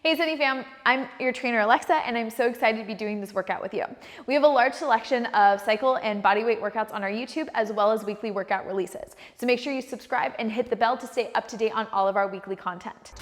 Hey Sunny fam, I'm your trainer Alexa and I'm so excited to be doing this workout with you. We have a large selection of cycle and bodyweight workouts on our YouTube as well as weekly workout releases. So make sure you subscribe and hit the bell to stay up to date on all of our weekly content.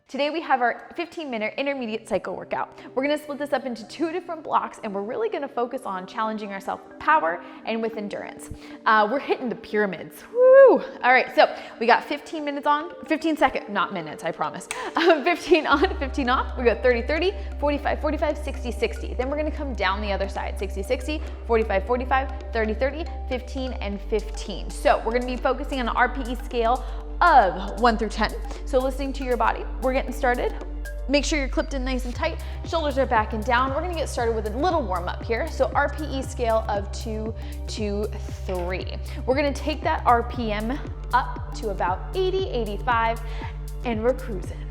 Today we have our 15-minute intermediate cycle workout. We're gonna split this up into 2 different blocks and we're really gonna focus on challenging ourselves with power and with endurance. We're hitting the pyramids, woo! All right, so we got 15 minutes on, 15 seconds, not minutes, I promise. 15 on, 15 off. We go 30-30, 45-45, 60-60. Then we're gonna come down the other side, 60-60, 45-45, 30-30, 15 and 15. So we're gonna be focusing on an RPE scale of 1 through 10. So listening to your body, we're getting started. Make sure you're clipped in nice and tight. Shoulders are back and down. We're gonna get started with a little warm up here. So RPE scale of 2 to 3. We're gonna take that RPM up to about 80, 85, and we're cruising.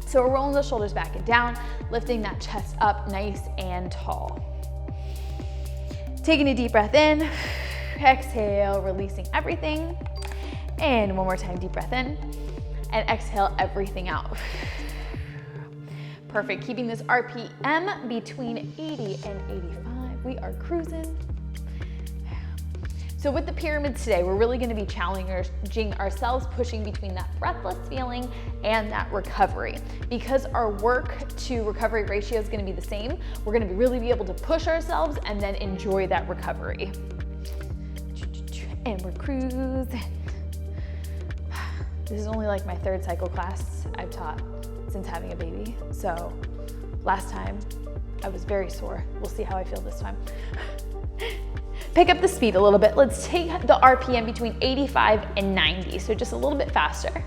So we're rolling the shoulders back and down, lifting that chest up nice and tall. Taking a deep breath in, exhale, releasing everything. And one more time, deep breath in, and exhale everything out. Perfect, keeping this RPM between 80 and 85. We are cruising. So with the pyramids today, we're really gonna be challenging ourselves, pushing between that breathless feeling and that recovery. Because our work to recovery ratio is gonna be the same, we're gonna really be able to push ourselves and then enjoy that recovery. And we're cruising. This is only like my 3rd cycle class I've taught since having a baby. So last time I was very sore. We'll see how I feel this time. Pick up the speed a little bit. Let's take the RPM between 85 and 90. So just a little bit faster.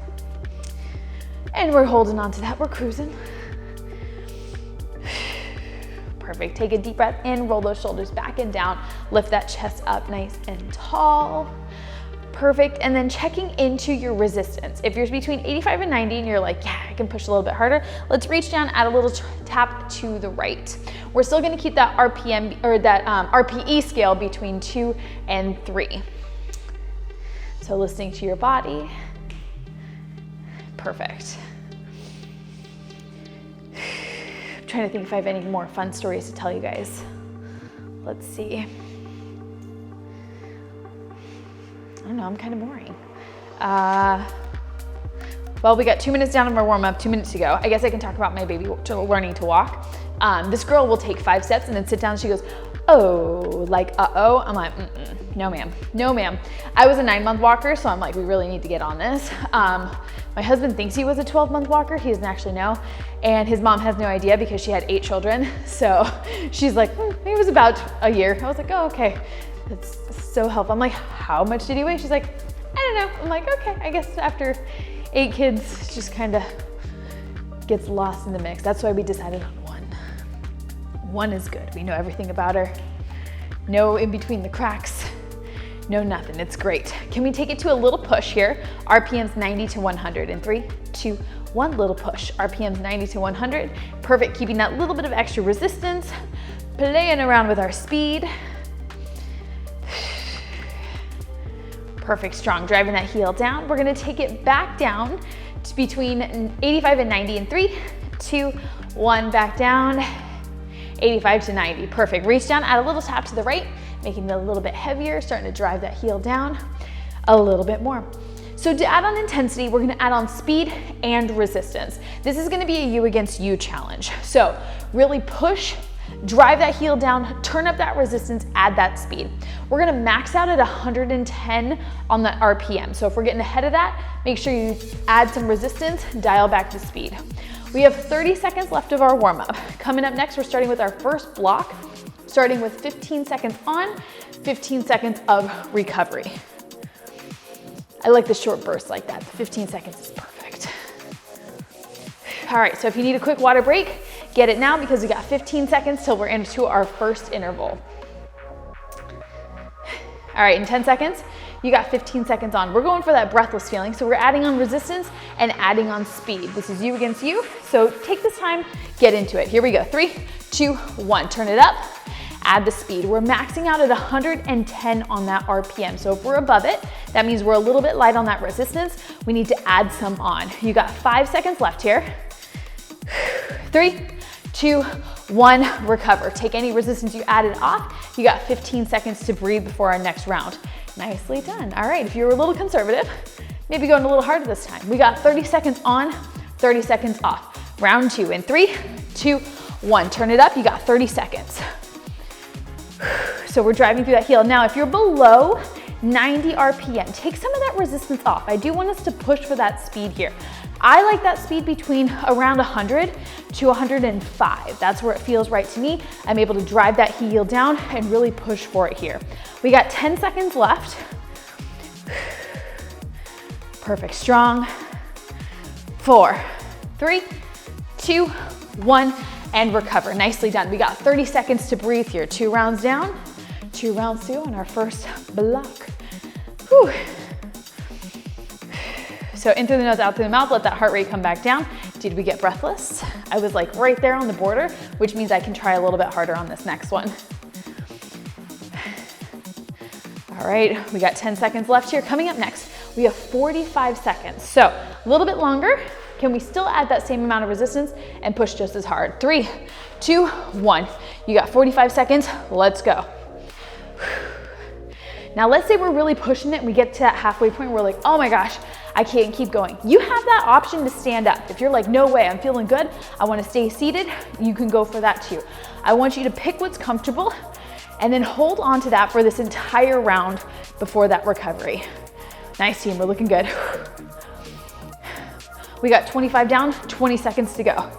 And we're holding on to that, we're cruising. Perfect, take a deep breath in, roll those shoulders back and down, lift that chest up nice and tall. Perfect, and then checking into your resistance. If you're between 85 and 90 and you're like, yeah, I can push a little bit harder, let's reach down, add a little tap to the right. We're still gonna keep that RPM, or that RPE scale between 2 and 3. So listening to your body. Perfect. I'm trying to think if I have any more fun stories to tell you guys. Let's see. I don't know, I'm kind of boring. Well, we got 2 minutes down of our warm up, 2 minutes to go. I guess I can talk about my baby learning to walk. This girl will take 5 steps and then sit down. She goes, oh, like, uh-oh. I'm like, no ma'am, no ma'am. I was a 9-month walker, so I'm like, we really need to get on this. My husband thinks he was a 12-month walker. He doesn't actually know. And his mom has no idea because she had 8 children. So she's like, he was about a year. I was like, oh, okay. That's so helpful. I'm like, how much did he weigh? She's like, I don't know. I'm like, okay, I guess after 8 kids, it just kind of gets lost in the mix. That's why we decided on 1. 1 is good. We know everything about her. No in between the cracks. No nothing. It's great. Can we take it to a little push here? RPM's 90 to 100. In 3, 2, 1, little push. RPM's 90 to 100. Perfect. Keeping that little bit of extra resistance. Playing around with our speed. Perfect, strong, driving that heel down. We're gonna take it back down to between 85 and 90 in 3, 2, 1, back down, 85 to 90, perfect. Reach down, add a little tap to the right, making it a little bit heavier, starting to drive that heel down a little bit more. So to add on intensity, we're gonna add on speed and resistance. This is gonna be a you against you challenge. So really push, drive that heel down, turn up that resistance, add that speed. We're gonna max out at 110 on that RPM. So if we're getting ahead of that, make sure you add some resistance, dial back the speed. We have 30 seconds left of our warm up. Coming up next, we're starting with our first block, starting with 15 seconds on, 15 seconds of recovery. I like the short bursts like that. 15 seconds is perfect. All right, so if you need a quick water break, get it now because we got 15 seconds till we're into our first interval. All right, in 10 seconds, you got 15 seconds on. We're going for that breathless feeling, so we're adding on resistance and adding on speed. This is you against you, so take this time, get into it. Here we go, 3, 2, 1. Turn it up add the speed. We're maxing out at 110 on that RPM. So if we're above it, that means we're a little bit light on that resistance. We need to add some on. You got 5 seconds left here. 3, 2, 1, recover. Take any resistance you added off. You got 15 seconds to breathe before our next round. Nicely done. All right, if you were a little conservative, maybe going a little harder this time. We got 30 seconds on, 30 seconds off. Round 2 in 3, 2, 1. Turn it up, you got 30 seconds. So we're driving through that heel. Now, if you're below 90 RPM, take some of that resistance off. I do want us to push for that speed here. I like that speed between around 100 to 105. That's where it feels right to me. I'm able to drive that heel down and really push for it here. We got 10 seconds left. Perfect, strong. 4, 3, 2, 1, and recover. Nicely done. We got 30 seconds to breathe here. 2 rounds down, 2 rounds through on our first block. Whew. So in through the nose, out through the mouth, let that heart rate come back down. Did we get breathless? I was like right there on the border, which means I can try a little bit harder on this next one. All right, we got 10 seconds left here. Coming up next, we have 45 seconds. So a little bit longer. Can we still add that same amount of resistance and push just as hard? 3, 2, 1. You got 45 seconds, let's go. Now let's say we're really pushing it and we get to that halfway point where we're like, oh my gosh, I can't keep going. You have that option to stand up. If you're like, no way, I'm feeling good, I wanna stay seated, you can go for that too. I want you to pick what's comfortable and then hold on to that for this entire round before that recovery. Nice team, we're looking good. We got 25 down, 20 seconds to go.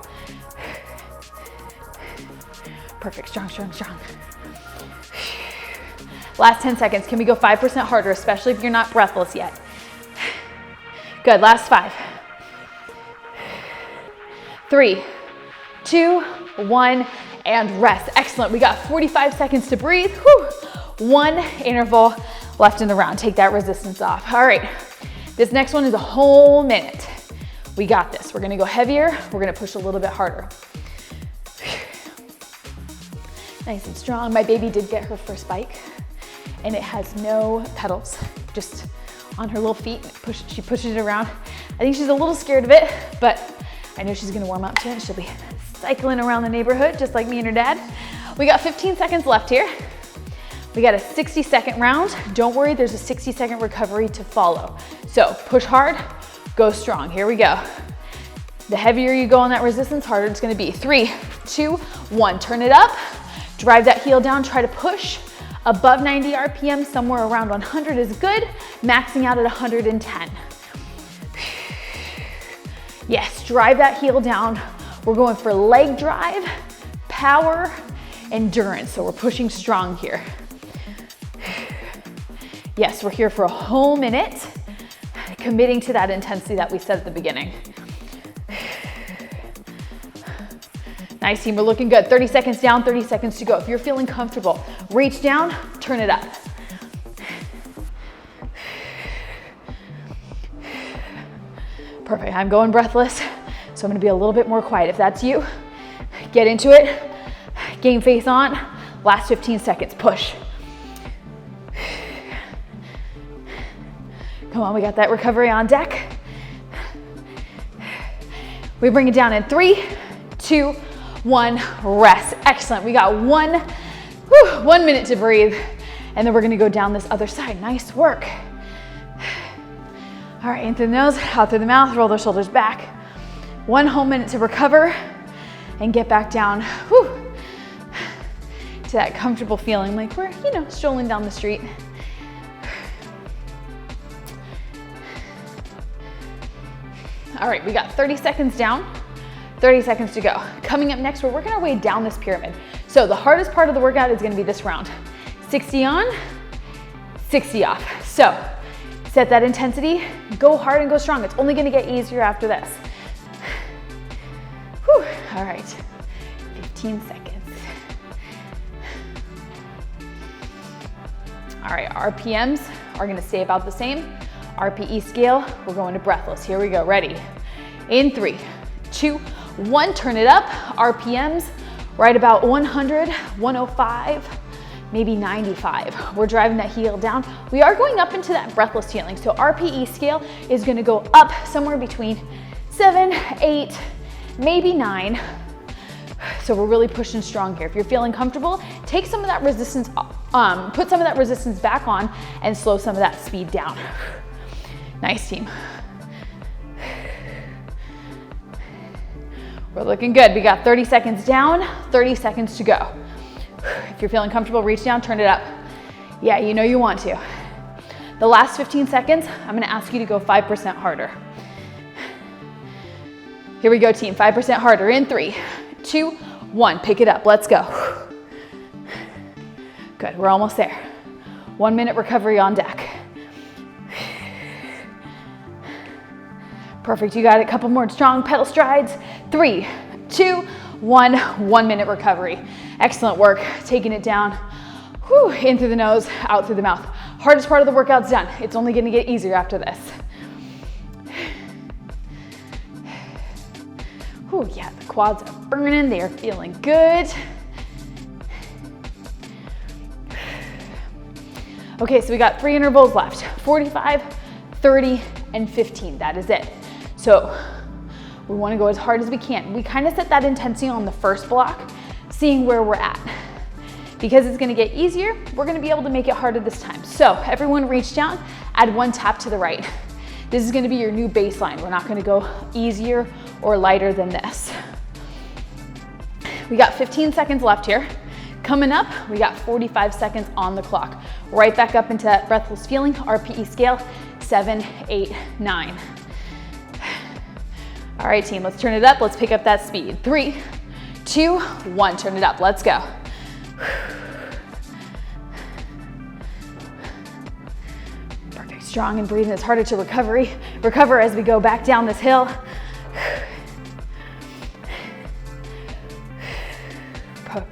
Perfect, strong, strong, strong. Last 10 seconds, can we go 5% harder, especially if you're not breathless yet? Good, last 5. 3, 2, 1, and rest. Excellent, we got 45 seconds to breathe. Whew. 1 interval left in the round. Take that resistance off. All right, this next one is a whole minute. We got this. We're gonna go heavier. We're gonna push a little bit harder. Nice and strong. My baby did get her first bike and it has no pedals, just on her little feet. She pushes it around. I think she's a little scared of it, but I know she's gonna warm up to it. She'll be cycling around the neighborhood just like me and her dad. We got 15 seconds left here. We got a 60-second round. Don't worry, there's a 60-second recovery to follow. So push hard, go strong. Here we go. The heavier you go on that resistance, harder it's gonna be. 3, 2, 1. Turn it up. Drive that heel down. Try to push above 90 RPM. Somewhere around 100 is good. Maxing out at 110. Yes, drive that heel down. We're going for leg drive, power, endurance. So we're pushing strong here. Yes, we're here for a whole minute, committing to that intensity that we said at the beginning. Nice team, we're looking good. 30 seconds down, 30 seconds to go. If you're feeling comfortable, reach down, turn it up. Perfect, I'm going breathless, so I'm gonna be a little bit more quiet. If that's you, get into it, game face on, last 15 seconds, push. Come on, we got that recovery on deck. We bring it down in 3, 2, 1, rest. Excellent, we got 1 minute to breathe, and then we're gonna go down this other side. Nice work. All right, in through the nose, out through the mouth, roll those shoulders back. 1 whole minute to recover and get back down to that comfortable feeling like we're, strolling down the street. All right, we got 30 seconds down, 30 seconds to go. Coming up next, we're working our way down this pyramid. So the hardest part of the workout is gonna be this round. 60 on, 60 off. So set that intensity, go hard and go strong. It's only gonna get easier after this. Whew. All right, 15 seconds. All right, RPMs are gonna stay about the same. RPE scale, we're going to breathless. Here we go, ready? In 3, 2, 1, turn it up. RPMs, right about 100, 105, maybe 95. We're driving that heel down. We are going up into that breathless feeling. So our PE scale is gonna go up somewhere between 7, 8, maybe 9. So we're really pushing strong here. If you're feeling comfortable, take some of that resistance, put some of that resistance back on and slow some of that speed down. Nice, team. We're looking good. We got 30 seconds down, 30 seconds to go. If you're feeling comfortable, reach down, turn it up. Yeah, you know you want to. The last 15 seconds, I'm gonna ask you to go 5% harder. Here we go, team, 5% harder in 3, 2, 1, pick it up, let's go. Good, we're almost there. 1 minute recovery on deck. Perfect, you got it, couple more strong pedal strides. 3, 2, 1, 1 minute recovery. Excellent work, taking it down, whew, in through the nose, out through the mouth. Hardest part of the workout's done. It's only gonna get easier after this. Whew, yeah, the quads are burning, they are feeling good. Okay, so we got 3 intervals left, 45, 30, and 15, that is it. So we wanna go as hard as we can. We kind of set that intensity on the first block, seeing where we're at. Because it's gonna get easier, we're gonna be able to make it harder this time. So everyone reach down, add 1 tap to the right. This is gonna be your new baseline. We're not gonna go easier or lighter than this. We got 15 seconds left here. Coming up, we got 45 seconds on the clock. Right back up into that breathless feeling, RPE scale, 7, 8, 9. All right, team, let's turn it up. Let's pick up that speed. 3, 2, 1, turn it up, let's go. Perfect, strong and breathing. It's harder to recover as we go back down this hill.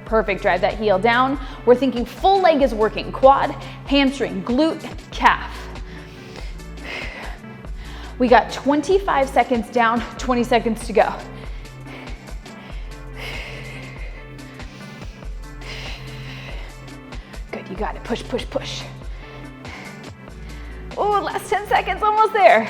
Perfect, drive that heel down. We're thinking full leg is working. Quad, hamstring, glute, calf. We got 25 seconds down, 20 seconds to go. Good, you got it, push, push, push. Oh, last 10 seconds, almost there.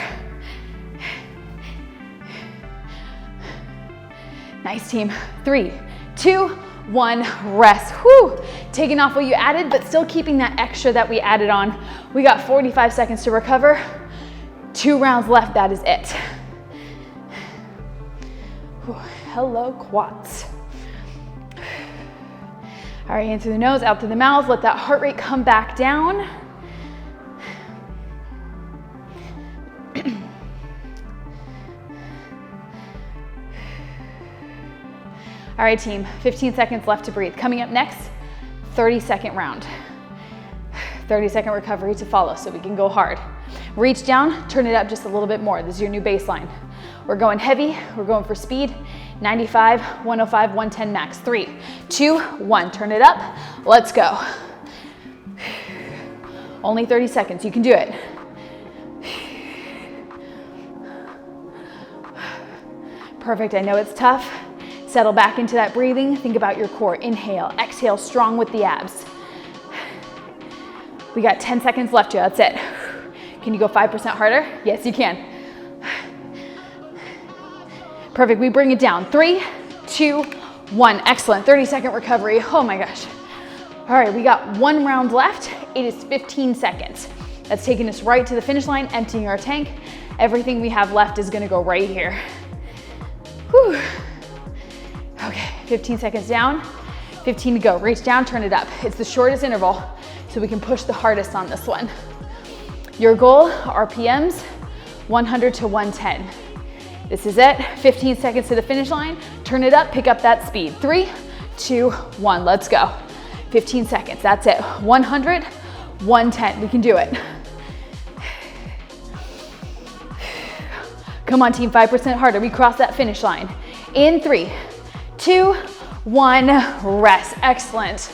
Nice, team. 3, 2, 1, rest. Whew. Taking off what you added, but still keeping that extra that we added on. We got 45 seconds to recover. 2 rounds left, that is it. Whew. Hello, quads. All right, in through the nose, out through the mouth. Let that heart rate come back down. All right, team, 15 seconds left to breathe. Coming up next, 30-second round. 30-second recovery to follow so we can go hard. Reach down, turn it up just a little bit more. This is your new baseline. We're going heavy, we're going for speed. 95, 105, 110 max. 3, 2, 1, turn it up. Let's go. Only 30 seconds, you can do it. Perfect, I know it's tough. Settle back into that breathing. Think about your core. Inhale, exhale, strong with the abs. We got 10 seconds left here, that's it. Can you go 5% harder? Yes, you can. Perfect, we bring it down. 3, 2, 1, excellent. 30-second recovery, oh my gosh. All right, we got 1 round left. It is 15 seconds. That's taking us right to the finish line, emptying our tank. Everything we have left is gonna go right here. Whew. Okay, 15 seconds down, 15 to go. Reach down, turn it up. It's the shortest interval, so we can push the hardest on this one. Your goal, RPMs, 100 to 110. This is it, 15 seconds to the finish line. Turn it up, pick up that speed. 3, 2, 1, let's go. 15 seconds, that's it. 100, 110, we can do it. Come on, team, 5% harder. We cross that finish line. In 3, 2, 1, rest. Excellent.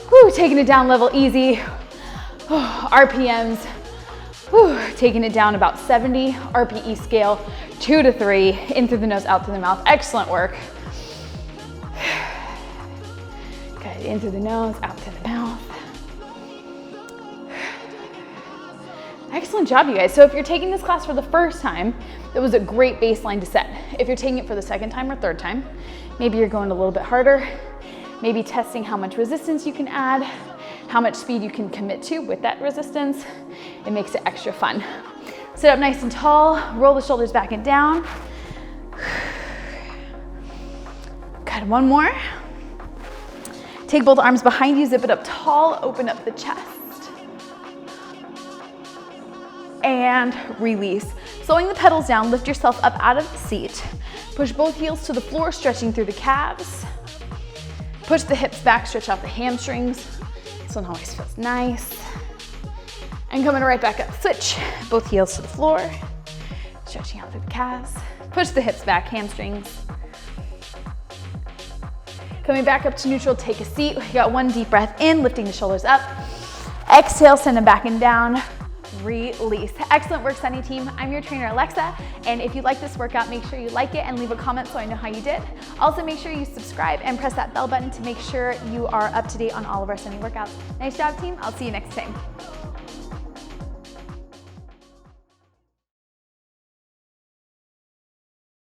Whew, taking it down level easy. RPMs. Whew, taking it down about 70. RPE scale 2 to 3. In through the nose, out through the mouth. Excellent work. in through the nose, out through the mouth. Excellent job, you guys. So if you're taking this class for the first time, that was a great baseline to set. If you're taking it for the second time or third time, maybe you're going a little bit harder, maybe testing how much resistance you can add, how much speed you can commit to with that resistance. It makes it extra fun. Sit up nice and tall, roll the shoulders back and down. Good, one more. Take both arms behind you, zip it up tall, open up the chest. And release. Slowing the pedals down, lift yourself up out of the seat. Push both heels to the floor, stretching through the calves. Push the hips back, stretch out the hamstrings. This one always feels nice. And coming right back up, switch. Both heels to the floor, stretching out through the calves. Push the hips back, hamstrings. Coming back up to neutral, take a seat. We got one deep breath in, lifting the shoulders up. Exhale, send them back and down. Release. Excellent work, Sunny team. I'm your trainer, Alexa, and if you like this workout, make sure you like it and leave a comment so I know how you did. Also, make sure you subscribe and press that bell button to make sure you are up to date on all of our Sunny workouts. Nice job, team. I'll see you next time.